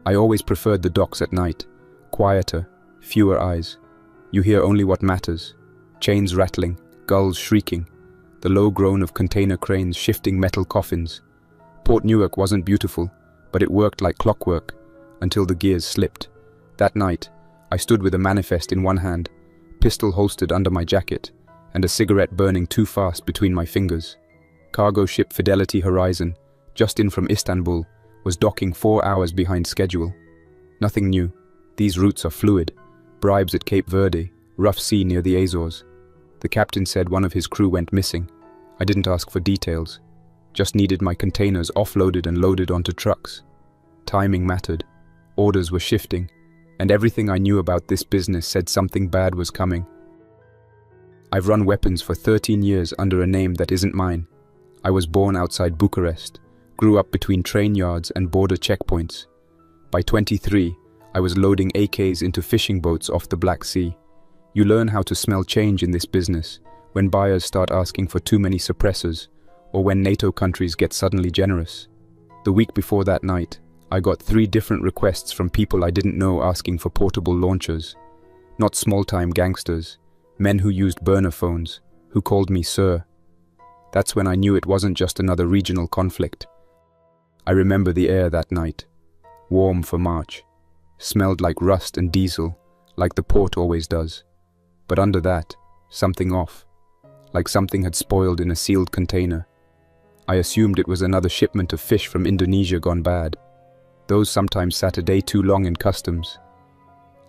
I always preferred the docks at night. Quieter, fewer eyes. You hear only what matters. Chains rattling, gulls shrieking, the low groan of container cranes shifting metal coffins. Port Newark wasn't beautiful, but it worked like clockwork, until the gears slipped. That night, I stood with a manifest in one hand, pistol holstered under my jacket, and a cigarette burning too fast between my fingers. Cargo ship Fidelity Horizon, just in from Istanbul, was docking 4 hours behind schedule. Nothing new. These routes are fluid. Bribes at Cape Verde, rough sea near the Azores. The captain said one of his crew went missing. I didn't ask for details. Just needed my containers offloaded and loaded onto trucks. Timing mattered. Orders were shifting, and everything I knew about this business said something bad was coming. I've run weapons for 13 years under a name that isn't mine. I was born outside Bucharest, grew up between train yards and border checkpoints. By 23, I was loading AKs into fishing boats off the Black Sea. You learn how to smell change in this business when buyers start asking for too many suppressors, or when NATO countries get suddenly generous. The week before that night, I got 3 different requests from people I didn't know asking for portable launchers. Not small-time gangsters, men who used burner phones, who called me sir. That's when I knew it wasn't just another regional conflict. I remember the air that night, warm for March, smelled like rust and diesel, like the port always does. But under that, something off, like something had spoiled in a sealed container. I assumed it was another shipment of fish from Indonesia gone bad. Those sometimes sat a day too long in customs.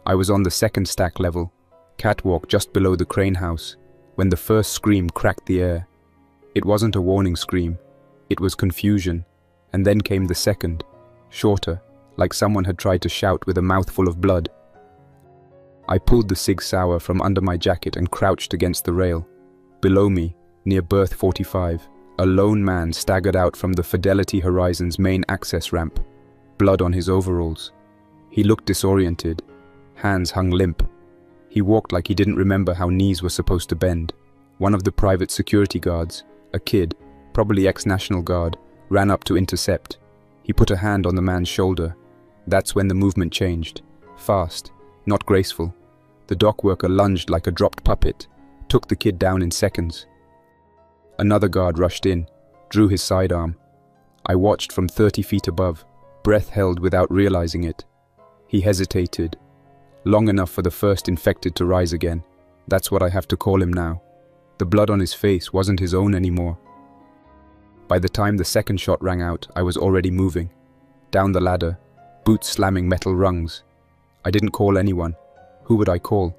I was on the second stack level, catwalk just below the crane house, when the first scream cracked the air. It wasn't a warning scream, it was confusion, and then came the second, shorter, like someone had tried to shout with a mouthful of blood. I pulled the Sig Sauer from under my jacket and crouched against the rail. Below me, near berth 45, a lone man staggered out from the Fidelity Horizon's main access ramp, blood on his overalls. He looked disoriented, hands hung limp. He walked like he didn't remember how knees were supposed to bend. One of the private security guards, a kid, probably ex-National Guard, ran up to intercept. He put a hand on the man's shoulder. That's when the movement changed. Fast, not graceful. The dock worker lunged like a dropped puppet, took the kid down in seconds. Another guard rushed in, drew his sidearm. I watched from 30 feet above, breath held without realizing it. He hesitated, long enough for the first infected to rise again. That's what I have to call him now. The blood on his face wasn't his own anymore. By the time the second shot rang out, I was already moving. Down the ladder, boots slamming metal rungs. I didn't call anyone. Who would I call?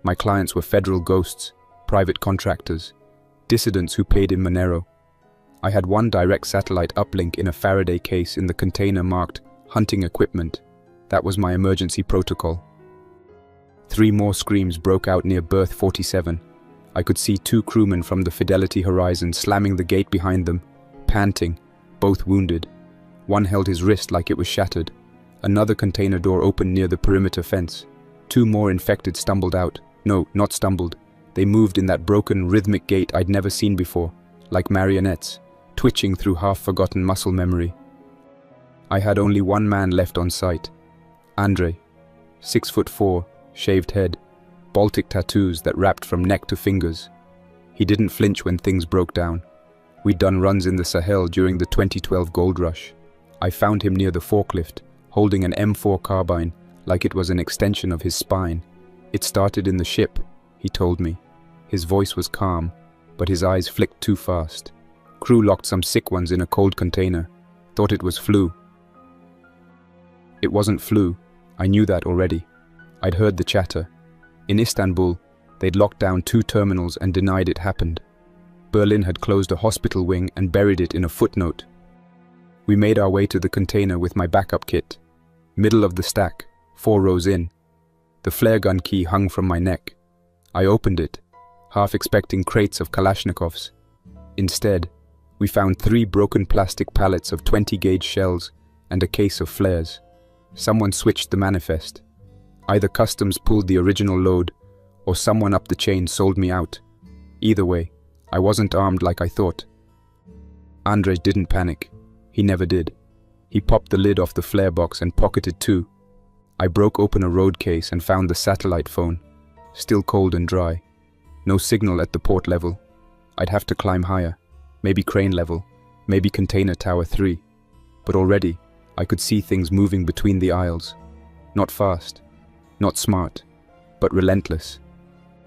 My clients were federal ghosts, private contractors, dissidents who paid in Monero. I had one direct satellite uplink in a Faraday case in the container marked hunting equipment. That was my emergency protocol. 3 more screams broke out near berth 47. I could see 2 crewmen from the Fidelity Horizon slamming the gate behind them, panting, both wounded. One held his wrist like it was shattered. Another container door opened near the perimeter fence. 2 more infected stumbled out. No, not stumbled. They moved in that broken, rhythmic gait I'd never seen before, like marionettes, twitching through half-forgotten muscle memory. I had only one man left on site. Andre, 6'4", shaved head, Baltic tattoos that wrapped from neck to fingers. He didn't flinch when things broke down. We'd done runs in the Sahel during the 2012 gold rush. I found him near the forklift, holding an M4 carbine, like it was an extension of his spine. It started in the ship, he told me. His voice was calm, but his eyes flicked too fast. Crew locked some sick ones in a cold container. Thought it was flu. It wasn't flu. I knew that already. I'd heard the chatter. In Istanbul, they'd locked down 2 terminals and denied it happened. Berlin had closed a hospital wing and buried it in a footnote. We made our way to the container with my backup kit. Middle of the stack, 4 rows in. The flare gun key hung from my neck. I opened it, half expecting crates of Kalashnikovs. Instead, we found 3 broken plastic pallets of 20-gauge shells and a case of flares. Someone switched the manifest. Either customs pulled the original load, or someone up the chain sold me out. Either way, I wasn't armed like I thought. Andre didn't panic. He never did. He popped the lid off the flare box and pocketed two. I broke open a road case and found the satellite phone, still cold and dry. No signal at the port level. I'd have to climb higher, maybe crane level, maybe container tower 3. But already, I could see things moving between the aisles. Not fast, not smart, but relentless.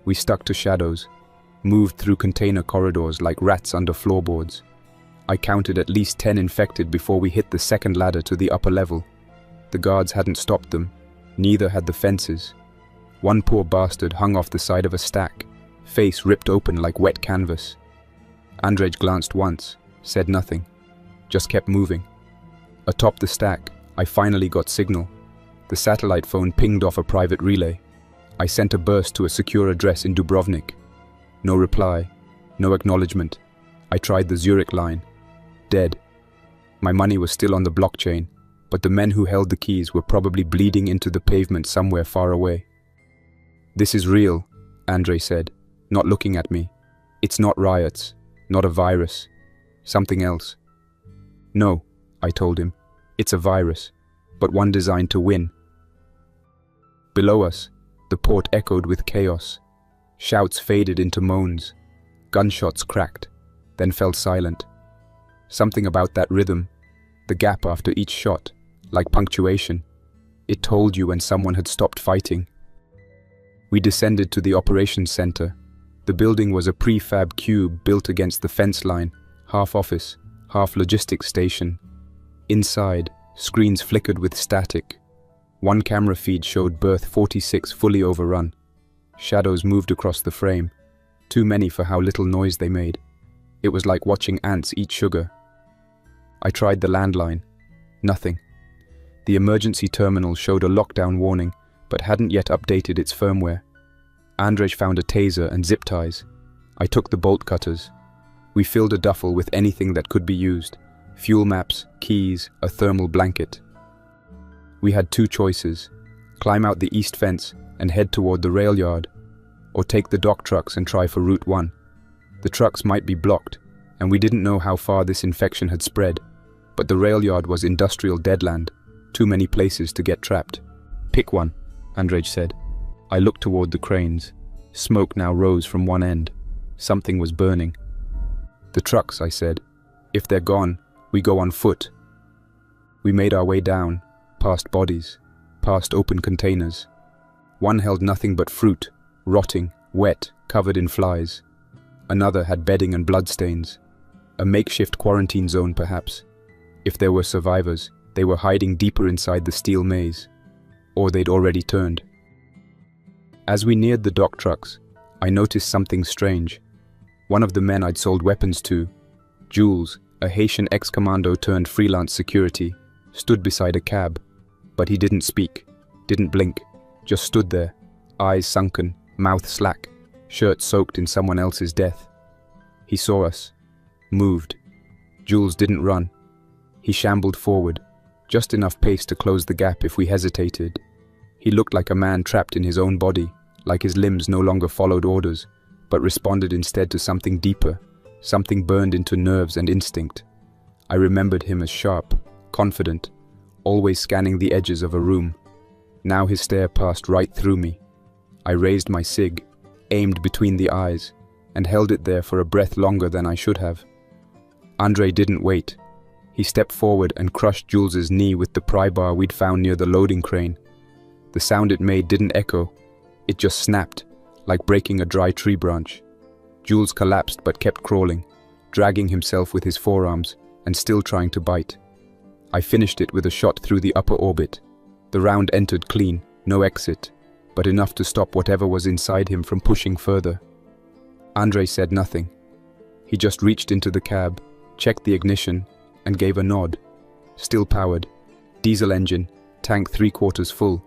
We stuck to shadows, moved through container corridors like rats under floorboards. I counted at least 10 infected before we hit the second ladder to the upper level. The guards hadn't stopped them, neither had the fences. One poor bastard hung off the side of a stack, face ripped open like wet canvas. Andrej glanced once, said nothing, just kept moving. Atop the stack, I finally got signal. The satellite phone pinged off a private relay. I sent a burst to a secure address in Dubrovnik. No reply, no acknowledgement. I tried the Zurich line. Dead. My money was still on the blockchain, but the men who held the keys were probably bleeding into the pavement somewhere far away. "This is real," Andrej said, not looking at me. "It's not riots, not a virus. Something else." "No," I told him. "It's a virus, but one designed to win." Below us, the port echoed with chaos. Shouts faded into moans. Gunshots cracked, then fell silent. Something about that rhythm, the gap after each shot, like punctuation. It told you when someone had stopped fighting. We descended to the operations center. The building was a prefab cube built against the fence line, half office, half logistics station. Inside, screens flickered with static. One camera feed showed berth 46 fully overrun. Shadows moved across the frame, too many for how little noise they made. It was like watching ants eat sugar. I tried the landline. Nothing. The emergency terminal showed a lockdown warning, but hadn't yet updated its firmware. Andrej found a taser and zip ties. I took the bolt cutters. We filled a duffel with anything that could be used: fuel maps, keys, a thermal blanket. We had two choices: climb out the east fence and head toward the rail yard, or take the dock trucks and try for Route 1. The trucks might be blocked, and we didn't know how far this infection had spread, but the rail yard was industrial deadland, too many places to get trapped. "Pick one," Andrej said. I looked toward the cranes. Smoke now rose from one end. Something was burning. "The trucks," I said. "If they're gone, we go on foot." We made our way down, past bodies, past open containers. One held nothing but fruit, rotting, wet, covered in flies. Another had bedding and bloodstains. A makeshift quarantine zone, perhaps. If there were survivors, they were hiding deeper inside the steel maze. Or they'd already turned. As we neared the dock trucks, I noticed something strange. One of the men I'd sold weapons to, Jules, a Haitian ex-commando turned freelance security, stood beside a cab. But he didn't speak, didn't blink, just stood there, eyes sunken, mouth slack, shirt soaked in someone else's death. He saw us, moved. Jules didn't run. He shambled forward, just enough pace to close the gap if we hesitated. He looked like a man trapped in his own body, like his limbs no longer followed orders, but responded instead to something deeper, something burned into nerves and instinct. I remembered him as sharp, confident, always scanning the edges of a room. Now his stare passed right through me. I raised my cig, aimed between the eyes, and held it there for a breath longer than I should have. Andrej didn't wait. He stepped forward and crushed Jules's knee with the pry bar we'd found near the loading crane. The sound it made didn't echo. It just snapped, like breaking a dry tree branch. Jules collapsed but kept crawling, dragging himself with his forearms and still trying to bite. I finished it with a shot through the upper orbit. The round entered clean, no exit, but enough to stop whatever was inside him from pushing further. Andrej said nothing. He just reached into the cab, checked the ignition, and gave a nod. Still powered. Diesel engine, tank 3/4 full.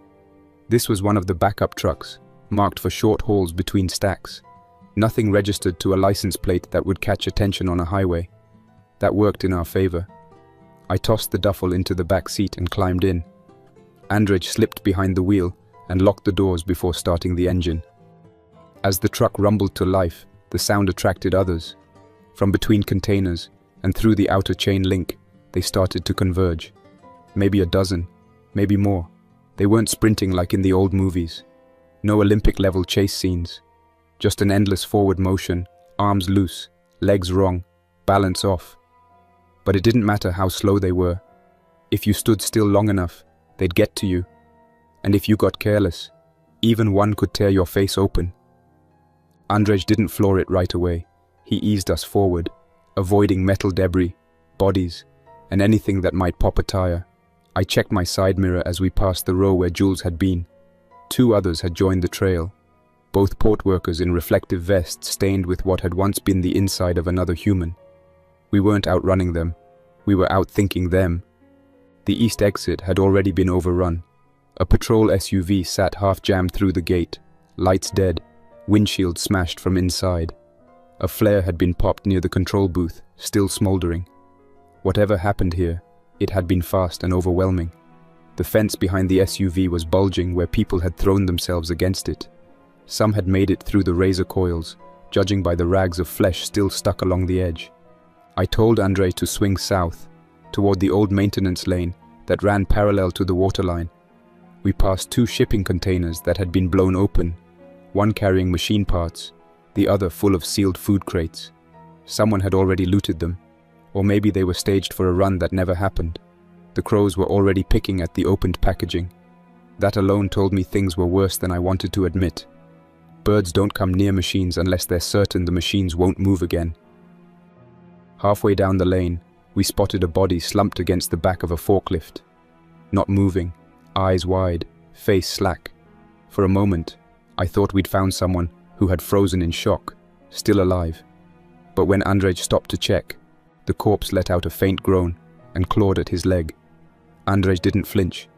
This was one of the backup trucks, marked for short hauls between stacks. Nothing registered to a license plate that would catch attention on a highway. That worked in our favor. I tossed the duffel into the back seat and climbed in. Andrej slipped behind the wheel and locked the doors before starting the engine. As the truck rumbled to life, the sound attracted others. From between containers and through the outer chain link, they started to converge. Maybe a dozen, maybe more. They weren't sprinting like in the old movies. No Olympic-level chase scenes. Just an endless forward motion, arms loose, legs wrong, balance off. But it didn't matter how slow they were. If you stood still long enough, they'd get to you. And if you got careless, even one could tear your face open. Andrzej didn't floor it right away. He eased us forward, avoiding metal debris, bodies, and anything that might pop a tire. I checked my side mirror as we passed the row where Jules had been. 2 others had joined the trail, both port workers in reflective vests stained with what had once been the inside of another human. We weren't outrunning them, we were outthinking them. The east exit had already been overrun. A patrol SUV sat half-jammed through the gate, lights dead, windshield smashed from inside. A flare had been popped near the control booth, still smoldering. Whatever happened here, it had been fast and overwhelming. The fence behind the SUV was bulging where people had thrown themselves against it. Some had made it through the razor coils, judging by the rags of flesh still stuck along the edge. I told Andrzej to swing south, toward the old maintenance lane that ran parallel to the waterline. We passed 2 shipping containers that had been blown open, one carrying machine parts, the other full of sealed food crates. Someone had already looted them, or maybe they were staged for a run that never happened. The crows were already picking at the opened packaging. That alone told me things were worse than I wanted to admit. Birds don't come near machines unless they're certain the machines won't move again. Halfway down the lane, we spotted a body slumped against the back of a forklift. Not moving, eyes wide, face slack. For a moment, I thought we'd found someone who had frozen in shock, still alive. But when Andrzej stopped to check, the corpse let out a faint groan and clawed at his leg. Andrzej didn't flinch.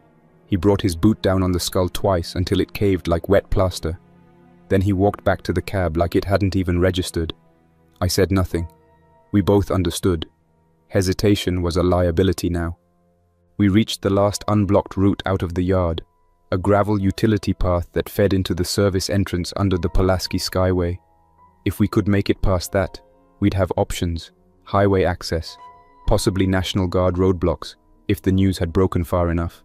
He brought his boot down on the skull twice until it caved like wet plaster. Then he walked back to the cab like it hadn't even registered. I said nothing. We both understood. Hesitation was a liability now. We reached the last unblocked route out of the yard, a gravel utility path that fed into the service entrance under the Pulaski Skyway. If we could make it past that, we'd have options, highway access, possibly National Guard roadblocks, if the news had broken far enough.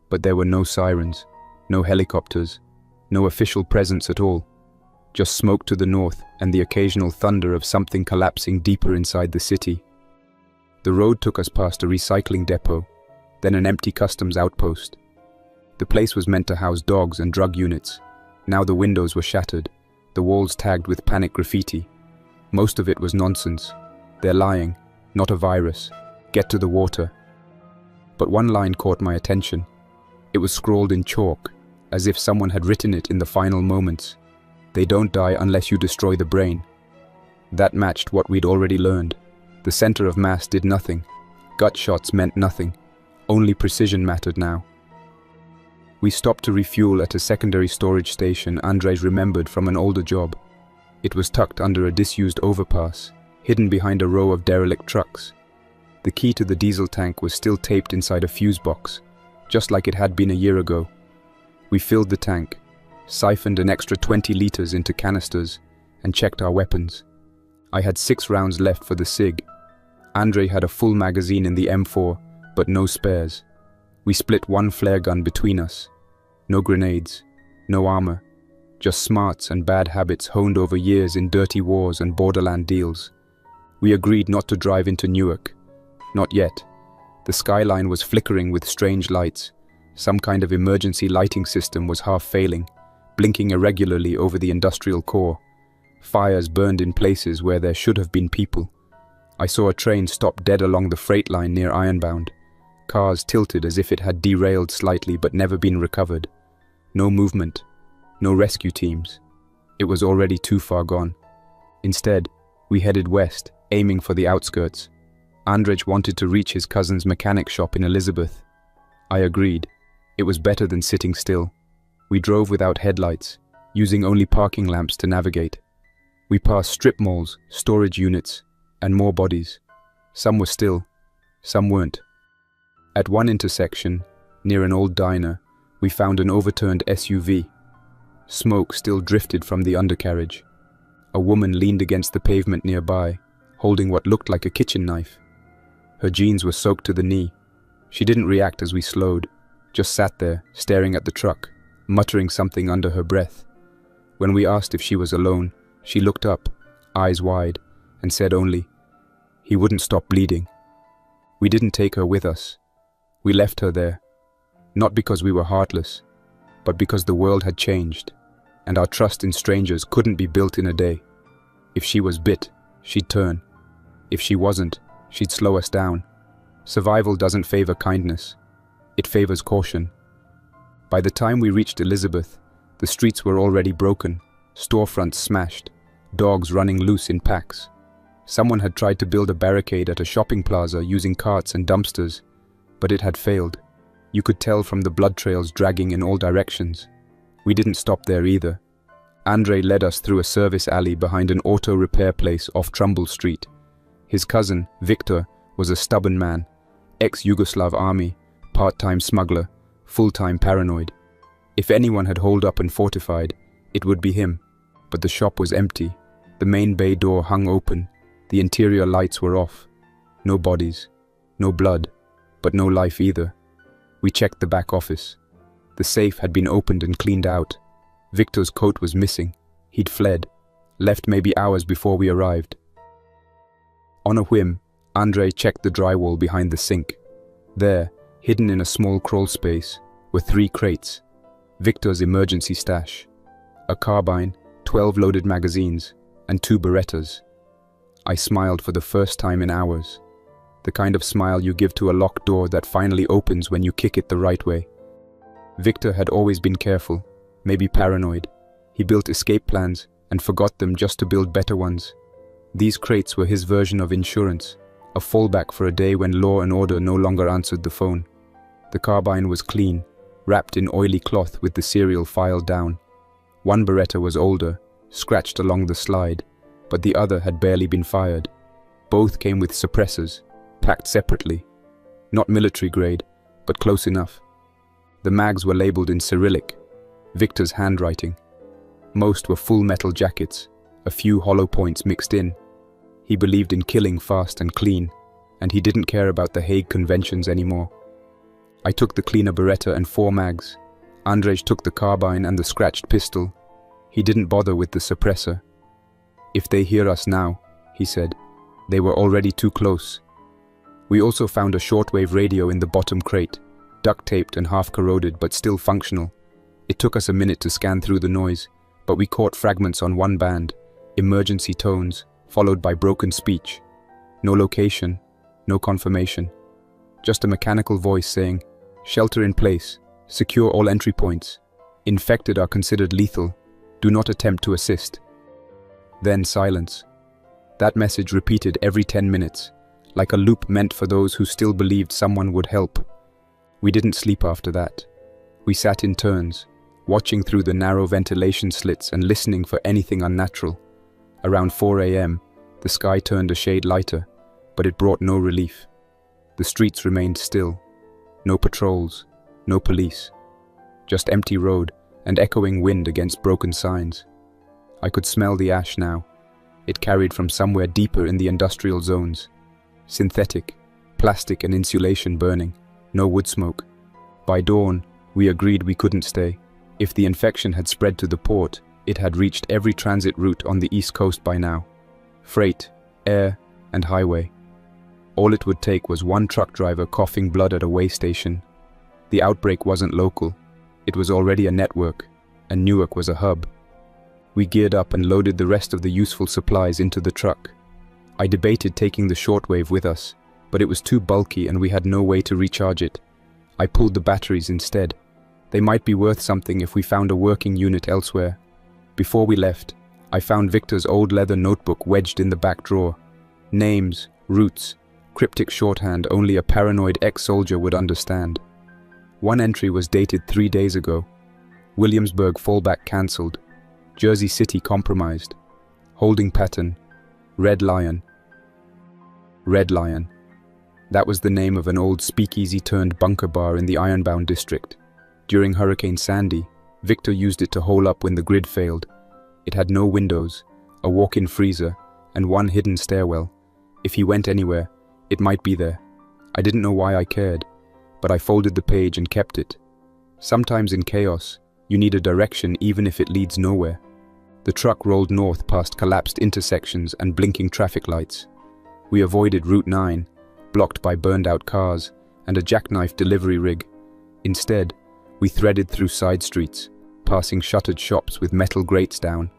But there were no sirens, no helicopters, no official presence at all. Just smoke to the north and the occasional thunder of something collapsing deeper inside the city. The road took us past a recycling depot, then an empty customs outpost. The place was meant to house dogs and drug units. Now the windows were shattered, the walls tagged with panic graffiti. Most of it was nonsense. They're lying, not a virus. Get to the water. But one line caught my attention. It was scrawled in chalk, as if someone had written it in the final moments. They don't die unless you destroy the brain. That matched what we'd already learned. The center of mass did nothing. Gut shots meant nothing. Only precision mattered now. We stopped to refuel at a secondary storage station Andrzej remembered from an older job. It was tucked under a disused overpass, hidden behind a row of derelict trucks. The key to the diesel tank was still taped inside a fuse box, just like it had been a year ago. We filled the tank, siphoned an extra 20 liters into canisters, and checked our weapons. I had 6 rounds left for the SIG. Andrzej had a full magazine in the M4, but no spares. We split one flare gun between us. No grenades, no armor, just smarts and bad habits honed over years in dirty wars and borderland deals. We agreed not to drive into Newark. Not yet. The skyline was flickering with strange lights. Some kind of emergency lighting system was half failing, blinking irregularly over the industrial core. Fires burned in places where there should have been people. I saw a train stop dead along the freight line near Ironbound. Cars tilted as if it had derailed slightly but never been recovered. No movement. No rescue teams. It was already too far gone. Instead, we headed west, aiming for the outskirts. Andrzej wanted to reach his cousin's mechanic shop in Elizabeth. I agreed. It was better than sitting still. We drove without headlights, using only parking lamps to navigate. We passed strip malls, storage units, and more bodies. Some were still, some weren't. At one intersection, near an old diner, we found an overturned SUV. Smoke still drifted from the undercarriage. A woman leaned against the pavement nearby, holding what looked like a kitchen knife. Her jeans were soaked to the knee. She didn't react as we slowed, just sat there, staring at the truck, muttering something under her breath. When we asked if she was alone, she looked up, eyes wide, and said only, "He wouldn't stop bleeding." We didn't take her with us. We left her there, not because we were heartless, but because the world had changed, and our trust in strangers couldn't be built in a day. If she was bit, she'd turn. If she wasn't, she'd slow us down. Survival doesn't favor kindness. It favors caution. By the time we reached Elizabeth, the streets were already broken, storefronts smashed, dogs running loose in packs. Someone had tried to build a barricade at a shopping plaza using carts and dumpsters, but it had failed. You could tell from the blood trails dragging in all directions. We didn't stop there either. Andre led us through a service alley behind an auto repair place off Trumbull Street. His cousin, Victor, was a stubborn man, ex-Yugoslav army, part-time smuggler, full-time paranoid. If anyone had holed up and fortified, it would be him. But the shop was empty. The main bay door hung open. The interior lights were off. No bodies, no blood, but no life either. We checked the back office. The safe had been opened and cleaned out. Victor's coat was missing. He'd fled, left maybe hours before we arrived. On a whim, Andre checked the drywall behind the sink. There, hidden in a small crawl space, were 3 crates. Victor's emergency stash. A carbine, 12 loaded magazines, and 2 Berettas. I smiled for the first time in hours. The kind of smile you give to a locked door that finally opens when you kick it the right way. Victor had always been careful, maybe paranoid. He built escape plans and forgot them just to build better ones. These crates were his version of insurance, a fallback for a day when law and order no longer answered the phone. The carbine was clean, wrapped in oily cloth with the serial filed down. One Beretta was older, scratched along the slide, but the other had barely been fired. Both came with suppressors, packed separately. Not military grade, but close enough. The mags were labeled in Cyrillic, Victor's handwriting. Most were full metal jackets, a few hollow points mixed in. He believed in killing fast and clean, and he didn't care about the Hague Conventions anymore. I took the cleaner Beretta and 4 mags. Andrzej took the carbine and the scratched pistol. He didn't bother with the suppressor. "If they hear us now," he said. They were already too close. We also found a shortwave radio in the bottom crate, duct-taped and half-corroded but still functional. It took us a minute to scan through the noise, but we caught fragments on one band, emergency tones, followed by broken speech. No location, no confirmation. Just a mechanical voice saying, "Shelter in place, secure all entry points. Infected are considered lethal. Do not attempt to assist." Then silence. That message repeated every 10 minutes, like a loop meant for those who still believed someone would help. We didn't sleep after that. We sat in turns, watching through the narrow ventilation slits and listening for anything unnatural. Around 4 a.m., the sky turned a shade lighter, but it brought no relief. The streets remained still. No patrols, no police. Just empty road and echoing wind against broken signs. I could smell the ash now. It carried from somewhere deeper in the industrial zones. Synthetic, plastic and insulation burning. No wood smoke. By dawn, we agreed we couldn't stay. If the infection had spread to the port, it had reached every transit route on the East Coast by now. Freight, air, and highway. All it would take was one truck driver coughing blood at a way station. The outbreak wasn't local. It was already a network, and Newark was a hub. We geared up and loaded the rest of the useful supplies into the truck. I debated taking the shortwave with us, but it was too bulky and we had no way to recharge it. I pulled the batteries instead. They might be worth something if we found a working unit elsewhere. Before we left, I found Victor's old leather notebook wedged in the back drawer. Names, routes, cryptic shorthand only a paranoid ex-soldier would understand. One entry was dated 3 days ago. Williamsburg fallback cancelled. Jersey City compromised. Holding pattern. Red Lion. Red Lion. That was the name of an old speakeasy-turned-bunker bar in the Ironbound district. During Hurricane Sandy, Victor used it to hole up when the grid failed. It had no windows, a walk-in freezer, and one hidden stairwell. If he went anywhere, it might be there. I didn't know why I cared. but I folded the page and kept it. Sometimes in chaos, you need a direction even if it leads nowhere. The truck rolled north past collapsed intersections and blinking traffic lights. We avoided Route 9, blocked by burned-out cars and a jackknife delivery rig. Instead, we threaded through side streets, passing shuttered shops with metal grates down.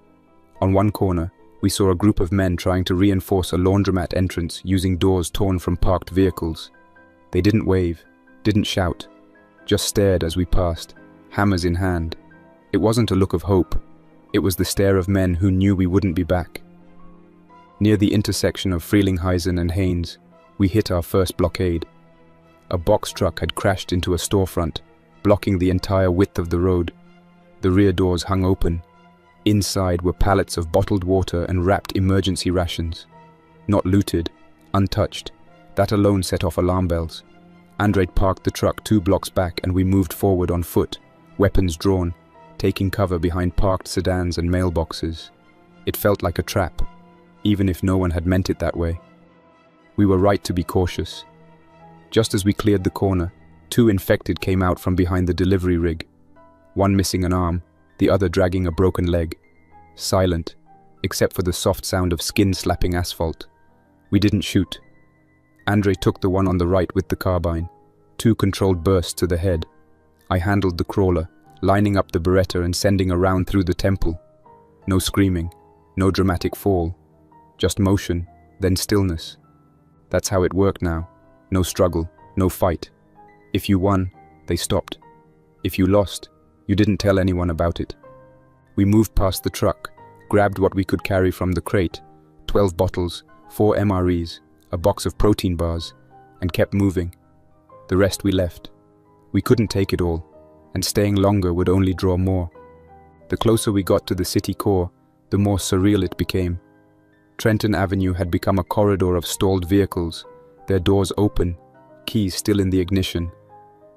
On one corner, we saw a group of men trying to reinforce a laundromat entrance using doors torn from parked vehicles. They didn't wave, didn't shout, just stared as we passed, hammers in hand. It wasn't a look of hope. It was the stare of men who knew we wouldn't be back. Near the intersection of Frelinghuysen and Haynes, we hit our first blockade. A box truck had crashed into a storefront, blocking the entire width of the road. The rear doors hung open. Inside were pallets of bottled water and wrapped emergency rations. Not looted, untouched. That alone set off alarm bells. Andrej parked the truck 2 blocks back and we moved forward on foot, weapons drawn, taking cover behind parked sedans and mailboxes. It felt like a trap, even if no one had meant it that way. We were right to be cautious. Just as we cleared the corner, 2 infected came out from behind the delivery rig. One missing an arm, the other dragging a broken leg. Silent, except for the soft sound of skin slapping asphalt. We didn't shoot. Andrej took the one on the right with the carbine. 2 controlled bursts to the head. I handled the crawler, lining up the Beretta and sending a round through the temple. No screaming, no dramatic fall. Just motion, then stillness. That's how it worked now. No struggle, no fight. If you won, they stopped. If you lost, you didn't tell anyone about it. We moved past the truck, grabbed what we could carry from the crate, 12 bottles, 4 MREs, a box of protein bars, and kept moving. The rest we left. We couldn't take it all, and staying longer would only draw more. The closer we got to the city core, the more surreal it became. Trenton Avenue had become a corridor of stalled vehicles, their doors open, keys still in the ignition.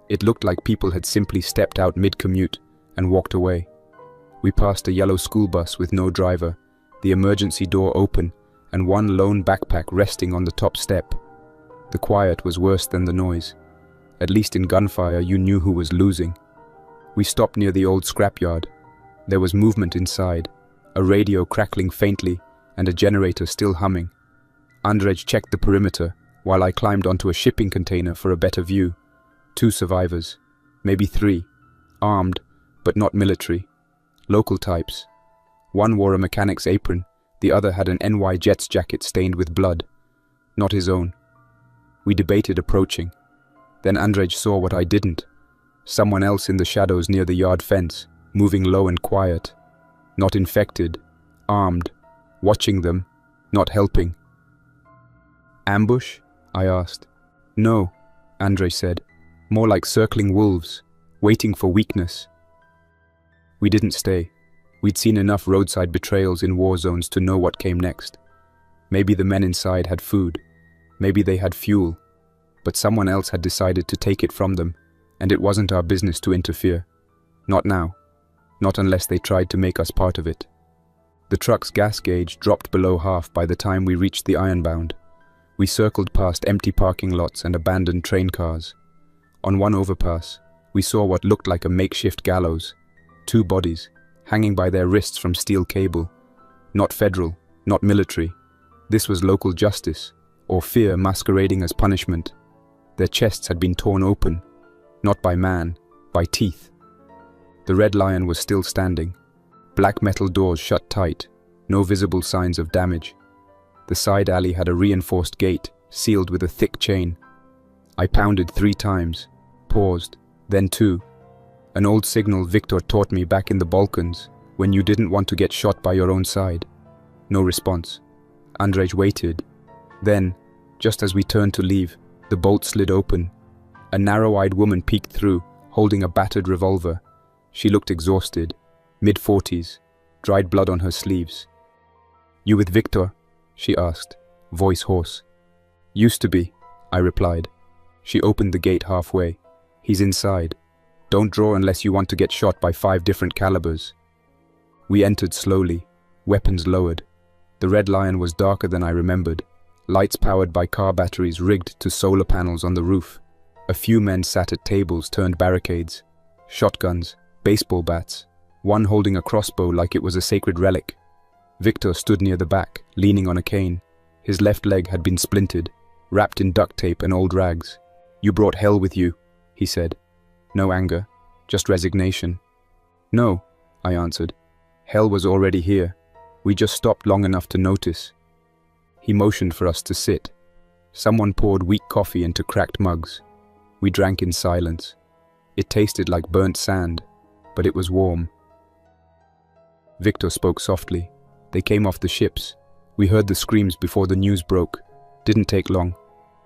It looked like people had simply stepped out mid-commute and walked away. We passed a yellow school bus with no driver, the emergency door open, and one lone backpack resting on the top step. The quiet was worse than the noise. At least in gunfire you knew who was losing. We stopped near the old scrapyard. There was movement inside, a radio crackling faintly and a generator still humming. Andrej checked the perimeter while I climbed onto a shipping container for a better view. 2 survivors, maybe 3, armed, but not military. Local types. One wore a mechanic's apron, the other had an NY Jets jacket stained with blood. Not his own. We debated approaching. Then Andrej saw what I didn't. Someone else in the shadows near the yard fence, moving low and quiet. Not infected, armed, watching them, not helping. Ambush? I asked. No, Andrej said. More like circling wolves, waiting for weakness. We didn't stay. We'd seen enough roadside betrayals in war zones to know what came next. Maybe the men inside had food. Maybe they had fuel. But someone else had decided to take it from them, and it wasn't our business to interfere. Not now. Not unless they tried to make us part of it. The truck's gas gauge dropped below half by the time we reached the Ironbound. We circled past empty parking lots and abandoned train cars. On one overpass, we saw what looked like a makeshift gallows. 2 bodies, hanging by their wrists from steel cable. Not federal, not military. This was local justice, or fear masquerading as punishment. Their chests had been torn open, not by man, by teeth. The Red Lion was still standing. Black metal doors shut tight, no visible signs of damage. The side alley had a reinforced gate, sealed with a thick chain. I pounded 3 times, paused, then 2. An old signal Victor taught me back in the Balkans, when you didn't want to get shot by your own side. No response. Andrej waited. Then, just as we turned to leave, the bolt slid open. A narrow-eyed woman peeked through, holding a battered revolver. She looked exhausted, mid-40s, dried blood on her sleeves. "You with Victor?" she asked, voice hoarse. "Used to be," I replied. She opened the gate halfway. "He's inside. Don't draw unless you want to get shot by 5 different calibers." We entered slowly, weapons lowered. The Red Lion was darker than I remembered, lights powered by car batteries rigged to solar panels on the roof. A few men sat at tables turned barricades, shotguns, baseball bats, one holding a crossbow like it was a sacred relic. Victor stood near the back, leaning on a cane. His left leg had been splintered, wrapped in duct tape and old rags. "You brought hell with you," he said. No anger, just resignation. "No," I answered. "Hell was already here. We just stopped long enough to notice." He motioned for us to sit. Someone poured weak coffee into cracked mugs. We drank in silence. It tasted like burnt sand, but it was warm. Victor spoke softly. "They came off the ships. We heard the screams before the news broke. Didn't take long.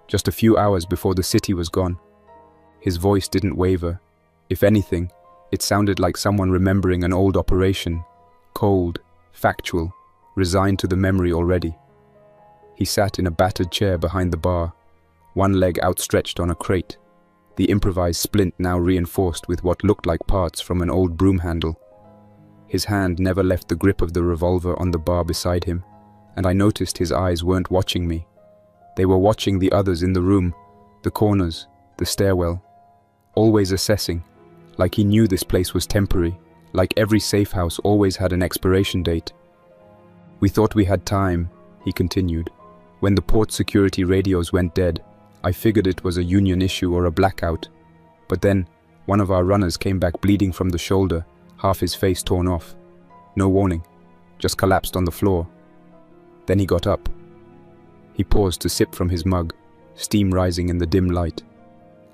Just a few hours before the city was gone." His voice didn't waver. If anything, it sounded like someone remembering an old operation. Cold, factual, resigned to the memory already. He sat in a battered chair behind the bar, one leg outstretched on a crate, the improvised splint now reinforced with what looked like parts from an old broom handle. His hand never left the grip of the revolver on the bar beside him, and I noticed his eyes weren't watching me. They were watching the others in the room, the corners, the stairwell, always assessing, like he knew this place was temporary, like every safe house always had an expiration date. "We thought we had time," he continued. "When the port security radios went dead, I figured it was a union issue or a blackout. But then, one of our runners came back bleeding from the shoulder, half his face torn off. No warning, just collapsed on the floor. Then he got up." He paused to sip from his mug, steam rising in the dim light.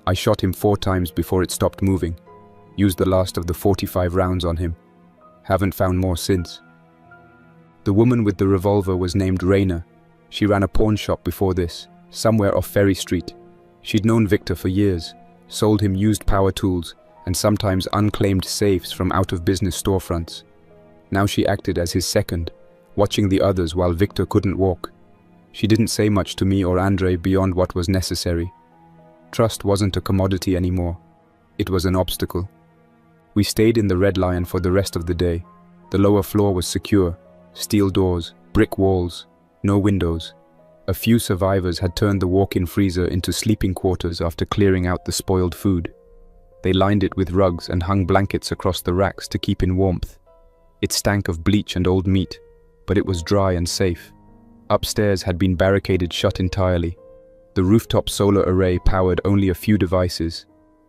"I shot him 4 times before it stopped moving. Used the last of the 45 rounds on him. Haven't found more since." The woman with the revolver was named Raina. She ran a pawn shop before this, somewhere off Ferry Street. She'd known Victor for years, sold him used power tools and sometimes unclaimed safes from out-of-business storefronts. Now she acted as his second, watching the others while Victor couldn't walk. She didn't say much to me or Andre beyond what was necessary. Trust wasn't a commodity anymore. It was an obstacle. We stayed in the Red Lion for the rest of the day. The lower floor was secure. Steel doors, brick walls, no windows. A few survivors had turned the walk-in freezer into sleeping quarters after clearing out the spoiled food. They lined it with rugs and hung blankets across the racks to keep in warmth. It stank of bleach and old meat, but it was dry and safe. Upstairs had been barricaded shut entirely. The rooftop solar array powered only a few devices.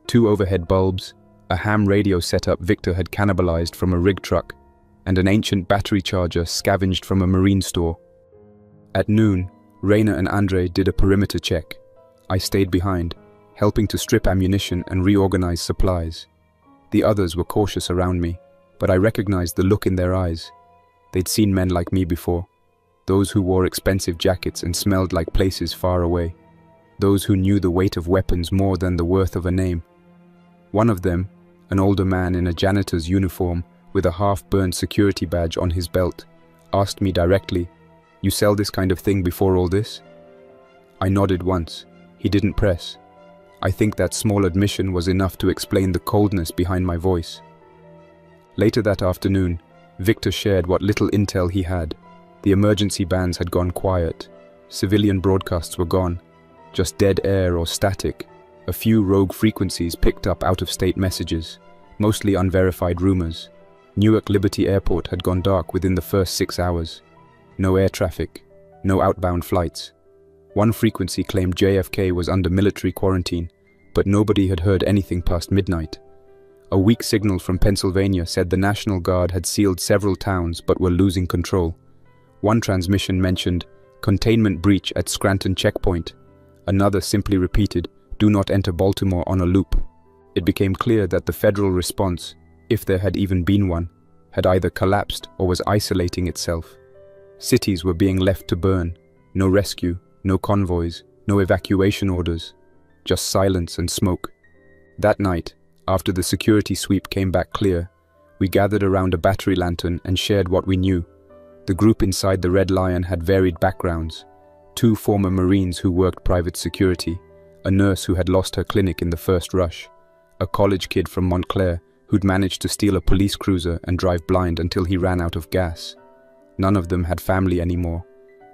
2 overhead bulbs, a ham radio setup Victor had cannibalized from a rig truck, and an ancient battery charger scavenged from a marine store. At noon, Raina and Andre did a perimeter check. I stayed behind, helping to strip ammunition and reorganize supplies. The others were cautious around me, but I recognized the look in their eyes. They'd seen men like me before. Those who wore expensive jackets and smelled like places far away. Those who knew the weight of weapons more than the worth of a name. One of them, an older man in a janitor's uniform with a half-burned security badge on his belt, asked me directly, "You sell this kind of thing before all this?" I nodded once. He didn't press. I think that small admission was enough to explain the coldness behind my voice. Later that afternoon, Victor shared what little intel he had. The emergency bands had gone quiet. Civilian broadcasts were gone. Just dead air or static. A few rogue frequencies picked up out-of-state messages, mostly unverified rumors. Newark Liberty Airport had gone dark within the first 6 hours. No air traffic, no outbound flights. One frequency claimed JFK was under military quarantine, but nobody had heard anything past midnight. A weak signal from Pennsylvania said the National Guard had sealed several towns but were losing control. One transmission mentioned containment breach at Scranton checkpoint. Another simply repeated, "Do not enter Baltimore on a loop." It became clear that the federal response, if there had even been one, had either collapsed or was isolating itself. Cities were being left to burn. No rescue, no convoys, no evacuation orders. Just silence and smoke. That night, after the security sweep came back clear, we gathered around a battery lantern and shared what we knew. The group inside the Red Lion had varied backgrounds. 2 former Marines who worked private security, a nurse who had lost her clinic in the first rush, a college kid from Montclair who'd managed to steal a police cruiser and drive blind until he ran out of gas. None of them had family anymore.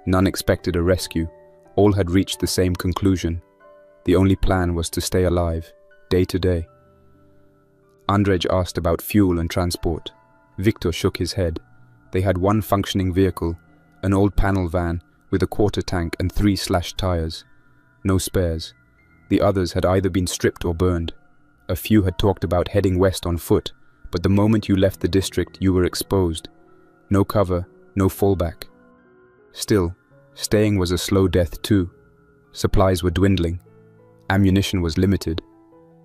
None expected a rescue. All had reached the same conclusion. The only plan was to stay alive, day to day. Andrej asked about fuel and transport. Victor shook his head. They had one functioning vehicle, an old panel van with a quarter tank and 3 slashed tires. No spares. The others had either been stripped or burned. A few had talked about heading west on foot, but the moment you left the district, you were exposed. No cover, no fallback. Still, staying was a slow death too. Supplies were dwindling. Ammunition was limited.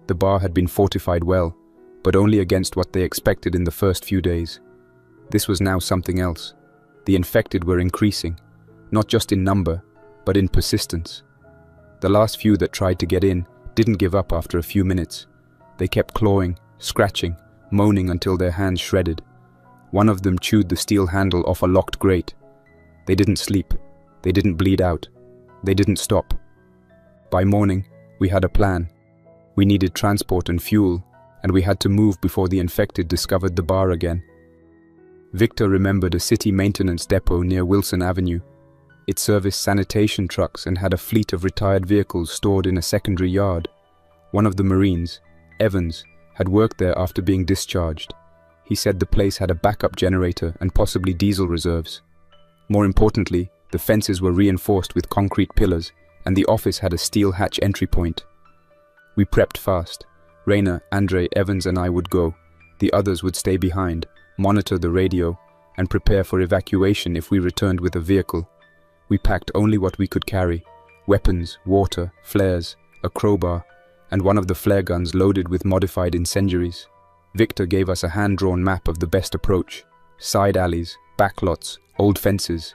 The bar had been fortified well, but only against what they expected in the first few days. This was now something else. The infected were increasing, not just in number, but in persistence. The last few that tried to get in didn't give up after a few minutes. They kept clawing, scratching, moaning until their hands shredded. One of them chewed the steel handle off a locked grate. They didn't sleep. They didn't bleed out. They didn't stop. By morning, we had a plan. We needed transport and fuel, and we had to move before the infected discovered the bar again. Victor remembered a city maintenance depot near Wilson Avenue. It serviced sanitation trucks and had a fleet of retired vehicles stored in a secondary yard. One of the Marines, Evans, had worked there after being discharged. He said the place had a backup generator and possibly diesel reserves. More importantly, the fences were reinforced with concrete pillars, and the office had a steel hatch entry point. We prepped fast. Raina, Andre, Evans and I would go. The others would stay behind, monitor the radio, and prepare for evacuation if we returned with a vehicle. We packed only what we could carry: weapons, water, flares, a crowbar, and one of the flare guns loaded with modified incendiaries. Victor gave us a hand-drawn map of the best approach: side alleys, backlots, old fences.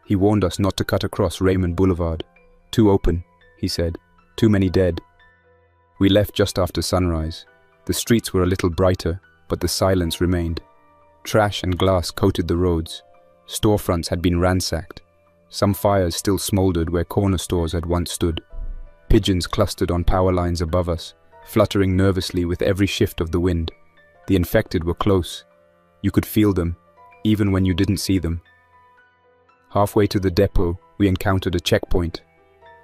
He warned us not to cut across Raymond Boulevard. Too open, he said. Too many dead. We left just after sunrise. The streets were a little brighter, but the silence remained. Trash and glass coated the roads. Storefronts had been ransacked. Some fires still smoldered where corner stores had once stood. Pigeons clustered on power lines above us, fluttering nervously with every shift of the wind. The infected were close. You could feel them, even when you didn't see them. Halfway to the depot, we encountered a checkpoint.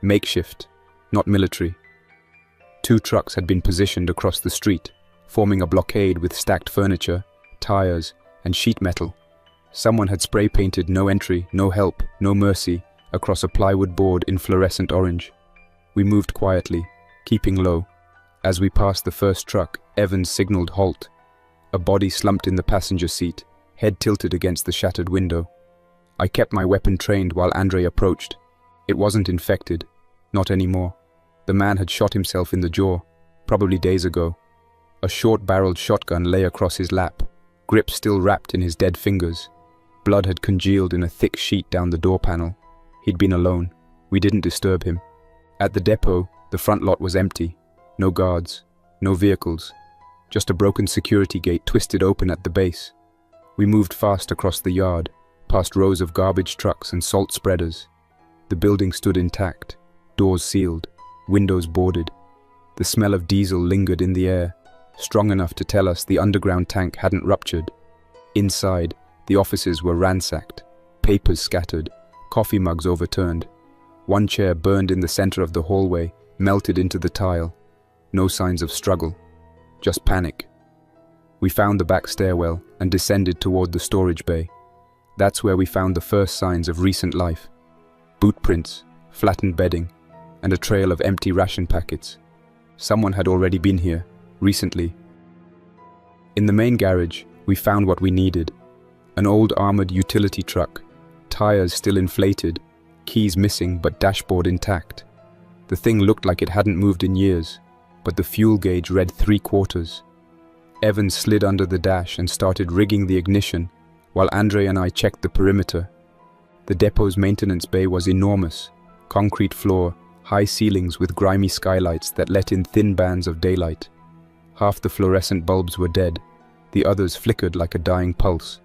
Makeshift, not military. 2 trucks had been positioned across the street, forming a blockade with stacked furniture, tires, and sheet metal. Someone had spray-painted "No entry, no help, no mercy" across a plywood board in fluorescent orange. We moved quietly, keeping low. As we passed the first truck, Evans signaled halt. A body slumped in the passenger seat, head tilted against the shattered window. I kept my weapon trained while Andre approached. It wasn't infected. Not anymore. The man had shot himself in the jaw, probably days ago. A short-barreled shotgun lay across his lap, grip still wrapped in his dead fingers. Blood had congealed in a thick sheet down the door panel. He'd been alone. We didn't disturb him. At the depot, the front lot was empty. No guards, no vehicles. Just a broken security gate twisted open at the base. We moved fast across the yard, past rows of garbage trucks and salt spreaders. The building stood intact, doors sealed, windows boarded. The smell of diesel lingered in the air, strong enough to tell us the underground tank hadn't ruptured. Inside, the offices were ransacked, papers scattered, coffee mugs overturned. One chair burned in the center of the hallway, melted into the tile. No signs of struggle, just panic. We found the back stairwell and descended toward the storage bay. That's where we found the first signs of recent life. Boot prints, flattened bedding, and a trail of empty ration packets. Someone had already been here, recently. In the main garage, we found what we needed. An old armored utility truck, tires still inflated, keys missing but dashboard intact. The thing looked like it hadn't moved in years, but the fuel gauge read 3/4. Evans slid under the dash and started rigging the ignition, while Andre and I checked the perimeter. The depot's maintenance bay was enormous, concrete floor, high ceilings with grimy skylights that let in thin bands of daylight. Half the fluorescent bulbs were dead, the others flickered like a dying pulse.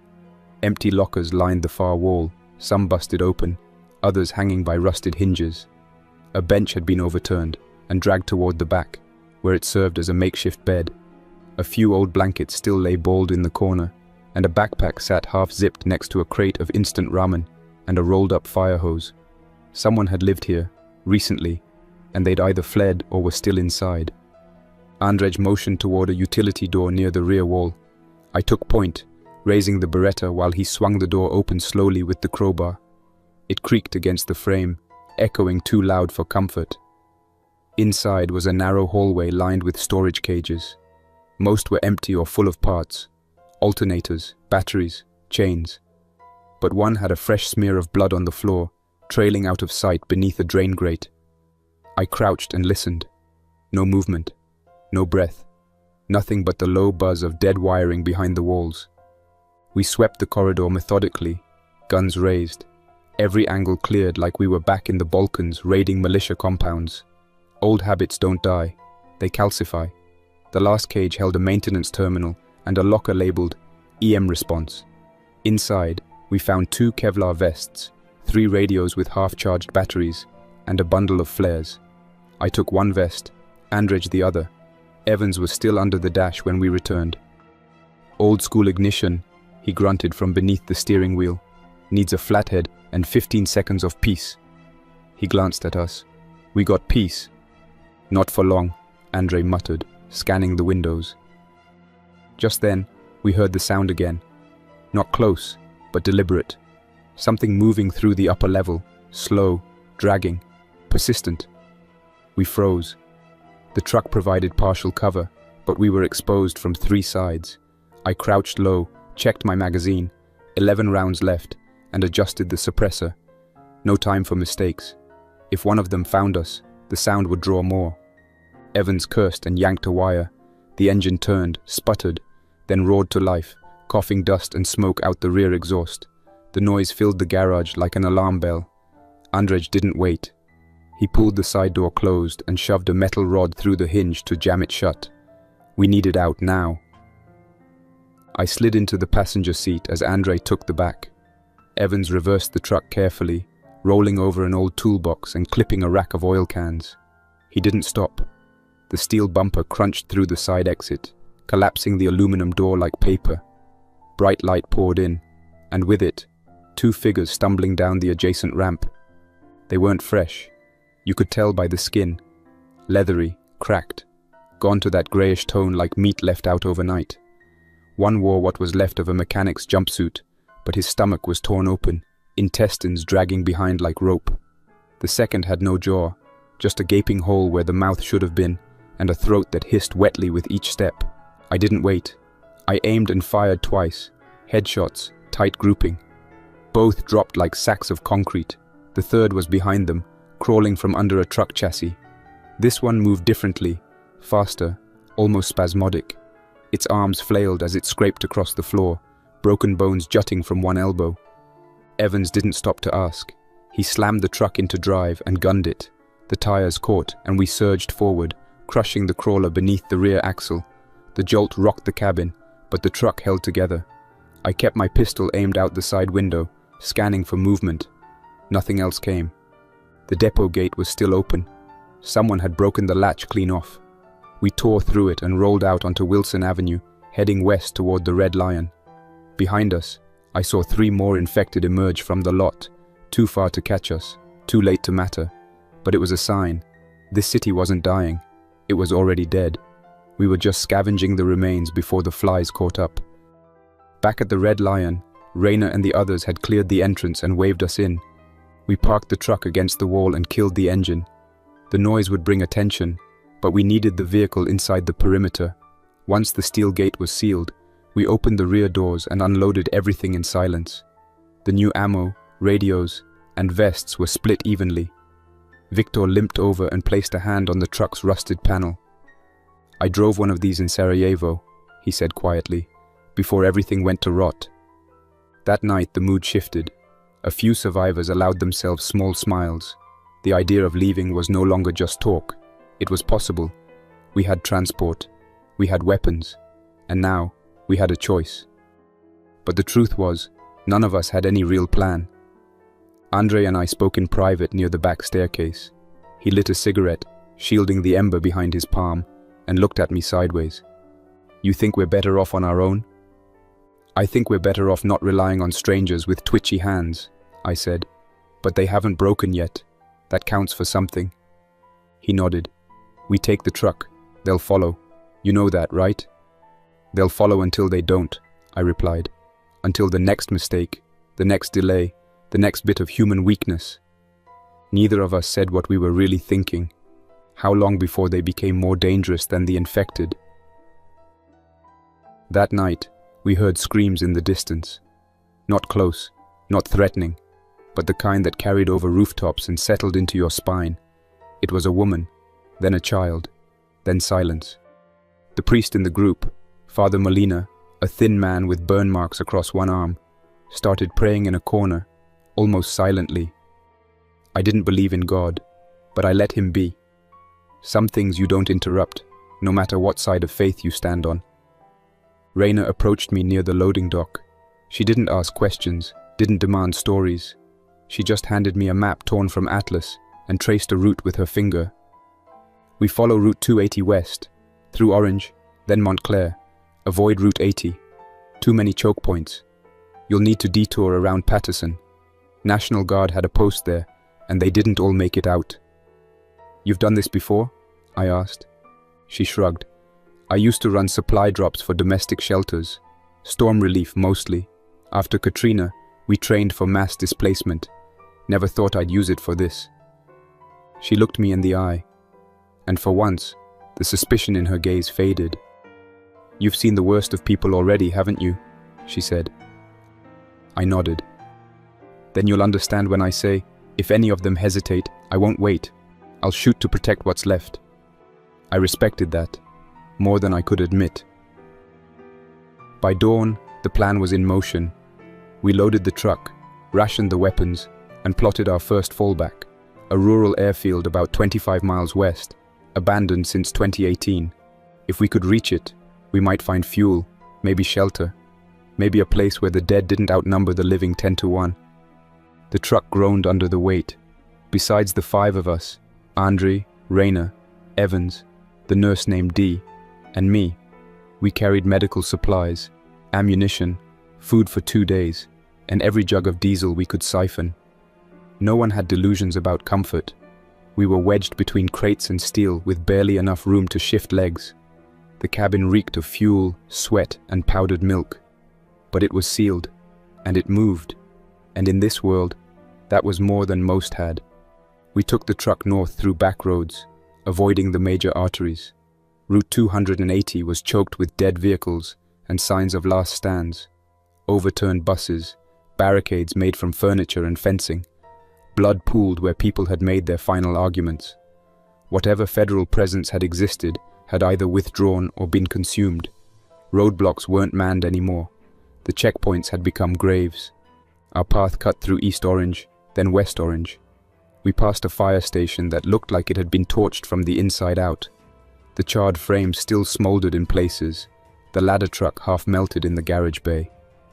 Empty lockers lined the far wall, some busted open, others hanging by rusted hinges. A bench had been overturned and dragged toward the back, where it served as a makeshift bed. A few old blankets still lay balled in the corner, and a backpack sat half-zipped next to a crate of instant ramen and a rolled-up fire hose. Someone had lived here, recently. and they'd either fled or were still inside. Andrej motioned toward a utility door near the rear wall. I took point, raising the Beretta while he swung the door open slowly with the crowbar. It creaked against the frame, echoing too loud for comfort. Inside was a narrow hallway lined with storage cages. Most were empty or full of parts: alternators, batteries, chains. But one had a fresh smear of blood on the floor, trailing out of sight beneath a drain grate. I crouched and listened. No movement, no breath, nothing but the low buzz of dead wiring behind the walls. We swept the corridor methodically, guns raised, every angle cleared like we were back in the Balkans raiding militia compounds. Old habits don't die, they calcify. The last cage held a maintenance terminal and a locker labeled EM response. Inside, we found 2 Kevlar vests, 3 radios with half-charged batteries, and a bundle of flares. I took one vest, Andrej the other. Evans was still under the dash when we returned. "Old-school ignition," he grunted from beneath the steering wheel. "Needs a flathead and 15 seconds of peace." He glanced at us. "We got peace." "Not for long," Andrej muttered, scanning the windows. Just then, we heard the sound again. Not close, but deliberate. Something moving through the upper level, slow, dragging, persistent. We froze. The truck provided partial cover, but we were exposed from 3 sides. I crouched low, checked my magazine, 11 rounds left, and adjusted the suppressor. No time for mistakes. If one of them found us, the sound would draw more. Evans cursed and yanked a wire. The engine turned, sputtered, then roared to life, coughing dust and smoke out the rear exhaust. The noise filled the garage like an alarm bell. Andrej didn't wait. He pulled the side door closed and shoved a metal rod through the hinge to jam it shut. We needed out now. I slid into the passenger seat as Andrej took the back. Evans reversed the truck carefully, rolling over an old toolbox and clipping a rack of oil cans. He didn't stop. The steel bumper crunched through the side exit, collapsing the aluminum door like paper. Bright light poured in, and with it, 2 figures stumbling down the adjacent ramp. They weren't fresh. You could tell by the skin. Leathery, cracked, gone to that greyish tone like meat left out overnight. One wore what was left of a mechanic's jumpsuit, but his stomach was torn open, intestines dragging behind like rope. The second had no jaw, just a gaping hole where the mouth should have been, and a throat that hissed wetly with each step. I didn't wait. I aimed and fired twice. Headshots, tight grouping. Both dropped like sacks of concrete. The third was behind them, crawling from under a truck chassis. This one moved differently, faster, almost spasmodic. Its arms flailed as it scraped across the floor, broken bones jutting from one elbow. Evans didn't stop to ask. He slammed the truck into drive and gunned it. The tires caught, and we surged forward, crushing the crawler beneath the rear axle. The jolt rocked the cabin, but the truck held together. I kept my pistol aimed out the side window, scanning for movement. Nothing else came. The depot gate was still open. Someone had broken the latch clean off. We tore through it and rolled out onto Wilson Avenue, heading west toward the Red Lion. Behind us, I saw 3 more infected emerge from the lot, too far to catch us, too late to matter. But it was a sign. This city wasn't dying. It was already dead. We were just scavenging the remains before the flies caught up. Back at the Red Lion, Rayner and the others had cleared the entrance and waved us in. We parked the truck against the wall and killed the engine. The noise would bring attention, but we needed the vehicle inside the perimeter. Once the steel gate was sealed, we opened the rear doors and unloaded everything in silence. The new ammo, radios, and vests were split evenly. Victor limped over and placed a hand on the truck's rusted panel. "I drove one of these in Sarajevo," he said quietly, "before everything went to rot." That night the mood shifted. A few survivors allowed themselves small smiles. The idea of leaving was no longer just talk. It was possible. We had transport. We had weapons. And now, we had a choice. But the truth was, none of us had any real plan. Andrej and I spoke in private near the back staircase. He lit a cigarette, shielding the ember behind his palm, and looked at me sideways. "You think we're better off on our own?" "I think we're better off not relying on strangers with twitchy hands," I said. "But they haven't broken yet. That counts for something." He nodded. We take the truck. They'll follow. You know that, right? They'll follow until they don't, I replied. Until the next mistake, the next delay, the next bit of human weakness. Neither of us said what we were really thinking. How long before they became more dangerous than the infected? That night, we heard screams in the distance. Not close, not threatening, but the kind that carried over rooftops and settled into your spine. It was a woman, then a child, then silence. The priest in the group, Father Molina, a thin man with burn marks across one arm, started praying in a corner, almost silently. I didn't believe in God, but I let him be. Some things you don't interrupt, no matter what side of faith you stand on. Raina approached me near the loading dock. She didn't ask questions, didn't demand stories. She just handed me a map torn from Atlas and traced a route with her finger. We follow Route 280 west, through Orange, then Montclair. Avoid Route 80. Too many choke points. You'll need to detour around Patterson. National Guard had a post there, and they didn't all make it out. You've done this before? I asked. She shrugged. I used to run supply drops for domestic shelters. Storm relief mostly. After Katrina, we trained for mass displacement. Never thought I'd use it for this. She looked me in the eye, and for once, the suspicion in her gaze faded. You've seen the worst of people already, haven't you? She said. I nodded. Then you'll understand when I say, if any of them hesitate, I won't wait. I'll shoot to protect what's left. I respected that, more than I could admit. By dawn, the plan was in motion. We loaded the truck, rationed the weapons, and plotted our first fallback, a rural airfield about 25 miles west, abandoned since 2018. If we could reach it, we might find fuel, maybe shelter, maybe a place where the dead didn't outnumber the living 10-1. The truck groaned under the weight. Besides the 5 of us, Andre, Raina, Evans, the nurse named Dee, and me, we carried medical supplies, ammunition, food for 2 days, and every jug of diesel we could siphon. No one had delusions about comfort. We were wedged between crates and steel with barely enough room to shift legs. The cabin reeked of fuel, sweat, and powdered milk. But it was sealed, and it moved. And in this world, that was more than most had. We took the truck north through back roads, avoiding the major arteries. Route 280 was choked with dead vehicles and signs of last stands, overturned buses, barricades made from furniture and fencing. Blood pooled where people had made their final arguments. Whatever federal presence had existed had either withdrawn or been consumed. Roadblocks weren't manned anymore. The checkpoints had become graves. Our path cut through East Orange, then West Orange. We passed a fire station that looked like it had been torched from the inside out. The charred frames still smoldered in places, the ladder truck half melted in the garage bay.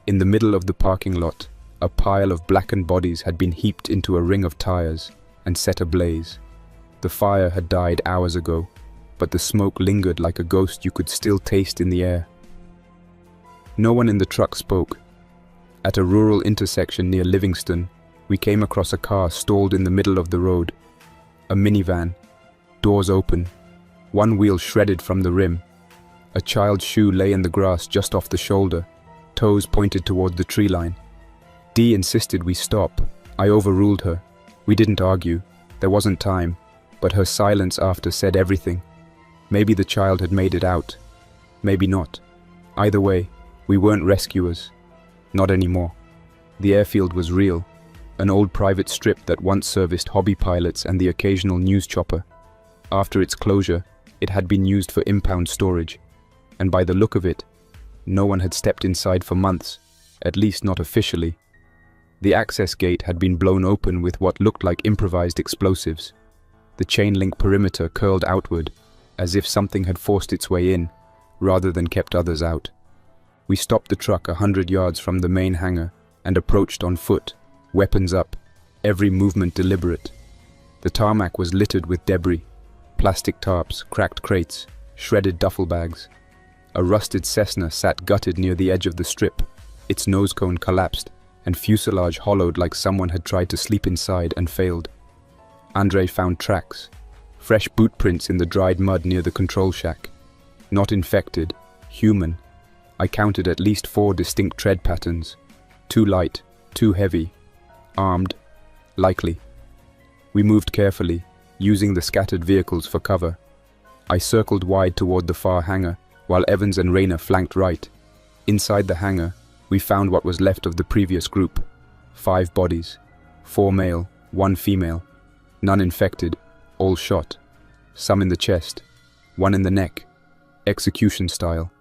In the middle of the parking lot, a pile of blackened bodies had been heaped into a ring of tires and set ablaze. The fire had died hours ago, but the smoke lingered like a ghost you could still taste in the air. No one in the truck spoke. At a rural intersection near Livingston, we came across a car stalled in the middle of the road. A minivan, doors open, one wheel shredded from the rim. A child's shoe lay in the grass just off the shoulder, toes pointed toward the tree line. Dee insisted we stop. I overruled her. We didn't argue. There wasn't time, but her silence after said everything. Maybe the child had made it out. Maybe not. Either way, we weren't rescuers. Not anymore. The airfield was real. An old private strip that once serviced hobby pilots and the occasional news chopper. After its closure, it had been used for impound storage. And by the look of it, no one had stepped inside for months, at least not officially. The access gate had been blown open with what looked like improvised explosives. The chain link perimeter curled outward, as if something had forced its way in, rather than kept others out. We stopped the truck 100 yards from the main hangar and approached on foot, weapons up, every movement deliberate. The tarmac was littered with debris, plastic tarps, cracked crates, shredded duffel bags. A rusted Cessna sat gutted near the edge of the strip, its nose cone collapsed, and fuselage hollowed like someone had tried to sleep inside and failed. Andre found tracks, Fresh boot prints in the dried mud near the control shack. Not infected. Human. I counted at least 4 distinct tread patterns. 2 light, 2 heavy. Armed. Likely. We moved carefully, using the scattered vehicles for cover. I circled wide toward the far hangar, while Evans and Rayner flanked right. Inside the hangar, we found what was left of the previous group. 5 bodies. 4 male, 1 female. None infected, all shot. Some in the chest, 1 in the neck. Execution style.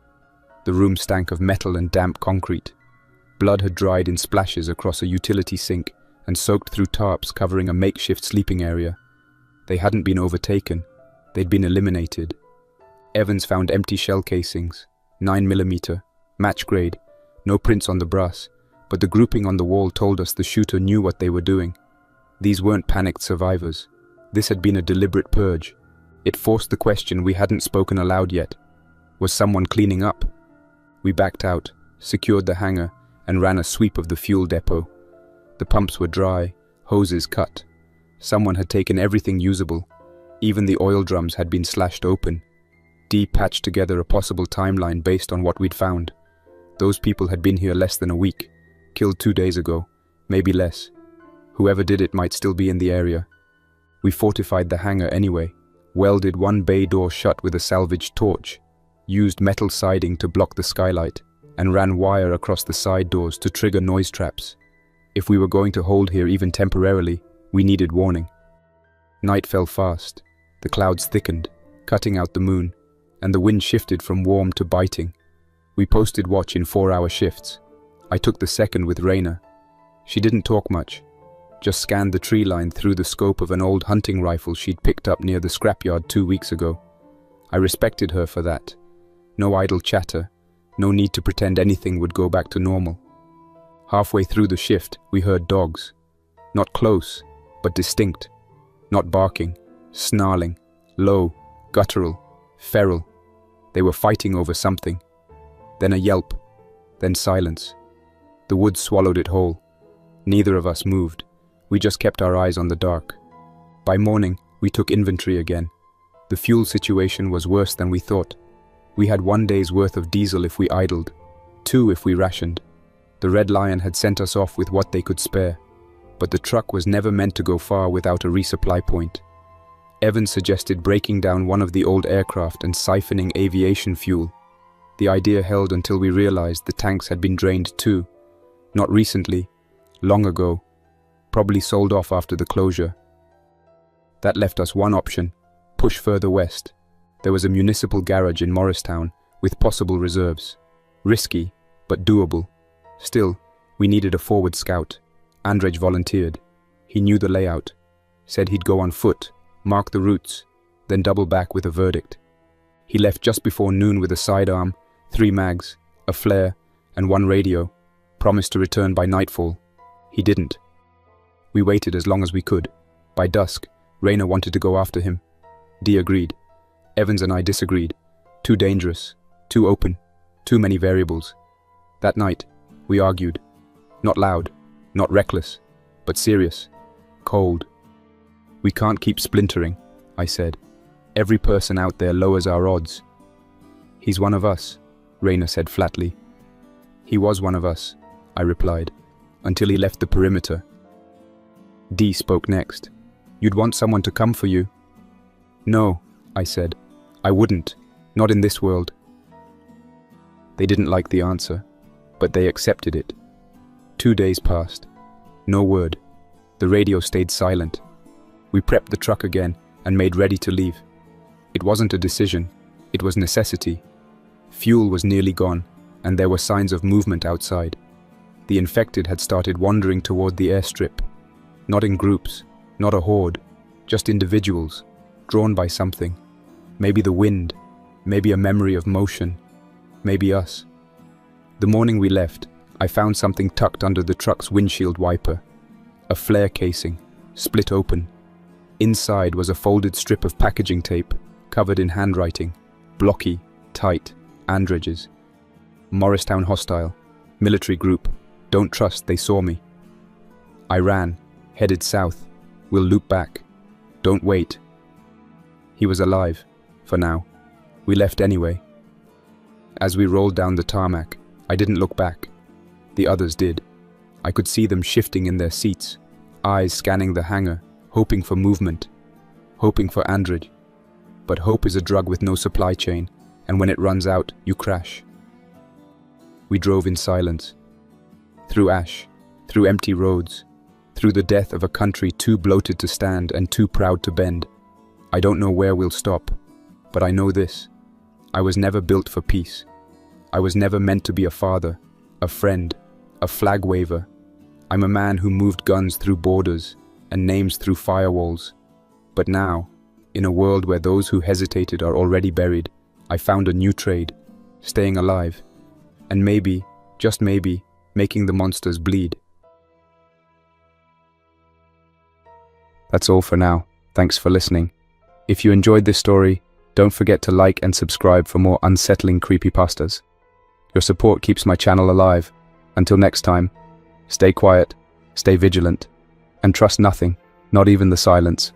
The room stank of metal and damp concrete. Blood had dried in splashes across a utility sink and soaked through tarps covering a makeshift sleeping area. They hadn't been overtaken, they'd been eliminated. Evans found empty shell casings, 9mm, match grade, no prints on the brass, but the grouping on the wall told us the shooter knew what they were doing. These weren't panicked survivors. This had been a deliberate purge. It forced the question we hadn't spoken aloud yet. Was someone cleaning up? We backed out, secured the hangar, and ran a sweep of the fuel depot. The pumps were dry, hoses cut. Someone had taken everything usable. Even the oil drums had been slashed open. Dee patched together a possible timeline based on what we'd found. Those people had been here less than a week, killed 2 days ago, maybe less. Whoever did it might still be in the area. We fortified the hangar anyway, welded 1 bay door shut with a salvaged torch, used metal siding to block the skylight, and ran wire across the side doors to trigger noise traps. If we were going to hold here even temporarily, we needed warning. Night fell fast. The clouds thickened, cutting out the moon, and the wind shifted from warm to biting. We posted watch in 4-hour shifts. I took the second with Rayner. She didn't talk much, just scanned the tree line through the scope of an old hunting rifle she'd picked up near the scrapyard 2 weeks ago. I respected her for that. No idle chatter, no need to pretend anything would go back to normal. Halfway through the shift, we heard dogs. Not close, but distinct. Not barking, snarling, low, guttural, feral. They were fighting over something. Then a yelp, then silence. The woods swallowed it whole. Neither of us moved. We just kept our eyes on the dark. By morning, we took inventory again. The fuel situation was worse than we thought. We had 1 day's worth of diesel if we idled, 2 if we rationed. The Red Lion had sent us off with what they could spare, but the truck was never meant to go far without a resupply point. Evans suggested breaking down one of the old aircraft and siphoning aviation fuel. The idea held until we realized the tanks had been drained too. Not recently, long ago. Probably sold off after the closure. That left us one option, push further west. There was a municipal garage in Morristown with possible reserves. Risky, but doable. Still, we needed a forward scout. Andrej volunteered. He knew the layout. Said he'd go on foot, mark the routes, then double back with a verdict. He left just before noon with a sidearm, 3 mags, a flare, and 1 radio. Promised to return by nightfall. He didn't. We waited as long as we could. By dusk, Rayner wanted to go after him. Dee agreed. Evans and I disagreed. Too dangerous, too open, too many variables. That night, we argued. Not loud, not reckless, but serious, cold. We can't keep splintering, I said. Every person out there lowers our odds. He's one of us, Rayner said flatly. He was one of us, I replied, until he left the perimeter. Dee spoke next. You'd want someone to come for you. No, I said. I wouldn't. Not in this world. They didn't like the answer, but they accepted it. 2 days passed. No word. The radio stayed silent. We prepped the truck again and made ready to leave. It wasn't a decision. It was necessity. Fuel was nearly gone, and there were signs of movement outside. The infected had started wandering toward the airstrip. Not in groups, not a horde, just individuals, drawn by something. Maybe the wind, maybe a memory of motion, maybe us. The morning we left, I found something tucked under the truck's windshield wiper. A flare casing, split open. Inside was a folded strip of packaging tape, covered in handwriting, blocky, tight, Andrej's. Morristown hostile, military group, don't trust, they saw me. I ran. Headed south. We'll loop back. Don't wait. He was alive, for now. We left anyway. As we rolled down the tarmac, I didn't look back. The others did. I could see them shifting in their seats, eyes scanning the hangar, hoping for movement, hoping for Andrej. But hope is a drug with no supply chain, and when it runs out, you crash. We drove in silence, through ash, through empty roads, through the death of a country too bloated to stand and too proud to bend. I don't know where we'll stop, but I know this. I was never built for peace. I was never meant to be a father, a friend, a flag waver. I'm a man who moved guns through borders and names through firewalls. But now, in a world where those who hesitated are already buried, I found a new trade, staying alive, and maybe, just maybe, making the monsters bleed. That's all for now. Thanks for listening. If you enjoyed this story, don't forget to like and subscribe for more unsettling creepypastas. Your support keeps my channel alive. Until next time, stay quiet, stay vigilant, and trust nothing, not even the silence.